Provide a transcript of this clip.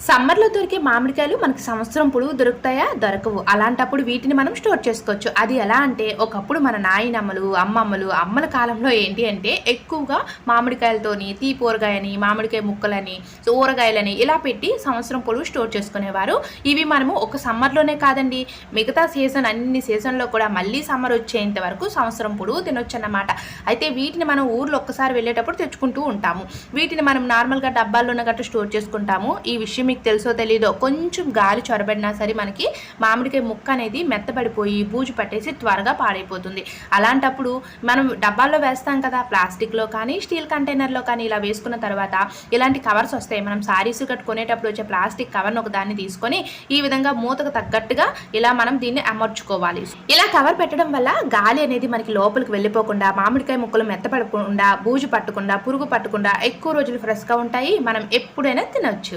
సమ్మర్‌లో దొరికే మామిడికాయలు మనకి సంవత్సరం పొడుగు దొరుకుతాయా? దొరకవు. అలాంటప్పుడు వీటిని మనం స్టోర్ చేసుకోవచ్చు. అది ఎలా అంటే ఒకప్పుడు మన నాయనమ్మలు, అమ్మమ్మలు, అమ్మల కాలంలో ఏంటి అంటే ఎక్కువగా మామిడికాయలతోని తీపూరగాయని, మామిడికాయ ముక్కలని, ఊరగాయలని ఇలా పెట్టి సంవత్సరం పొడుగు స్టోర్ చేసుకునేవారు. ఇవి మనము ఒక సమ్మర్‌లోనే కాదండి, మిగతా అన్ని సీజన్‌లో కూడా మళ్ళీ సమ్మర్ వచ్చేంత వరకు సంవత్సరం పొడుగు తినొచ్చన్నమాట. అయితే వీటిని మనం ఊర్లో ఒక్కసారి వెళ్ళేటప్పుడు తెచ్చుకుంటూ ఉంటాము. వీటిని మనం నార్మల్‌గా డబ్బాల్లోనే గట్రా స్టోర్ చేసుకుంటాము. ఈ విషయం మీకు తెలుసో తెలీదో కొంచెం గాలి చొరబడినా సరే మనకి మామిడికాయ ముక్క అనేది మెత్తబడిపోయి బూజు పట్టేసి త్వరగా పాడైపోతుంది. అలాంటప్పుడు మనం డబ్బాల్లో వేస్తాం కదా, ప్లాస్టిక్‌లో కానీ స్టీల్ కంటైనర్‌లో కానీ ఇలా వేసుకున్న తర్వాత ఇలాంటి కవర్స్ వస్తాయి. మనం సారీస్ కట్టుకునేటప్పుడు వచ్చే ప్లాస్టిక్ కవర్ను ఒక దాన్ని తీసుకొని ఈ విధంగా మూతకు తగ్గట్టుగా ఇలా మనం దీన్ని అమర్చుకోవాలి. ఇలా కవర్ పెట్టడం వల్ల గాలి అనేది మనకి లోపలికి వెళ్ళిపోకుండా, మామిడికాయ ముక్కలు మెత్తపడకుండా, బూజు పట్టకుండా, పురుగు పట్టకుండా ఎక్కువ రోజులు ఫ్రెష్‌గా ఉంటాయి. మనం ఎప్పుడైనా తినొచ్చు.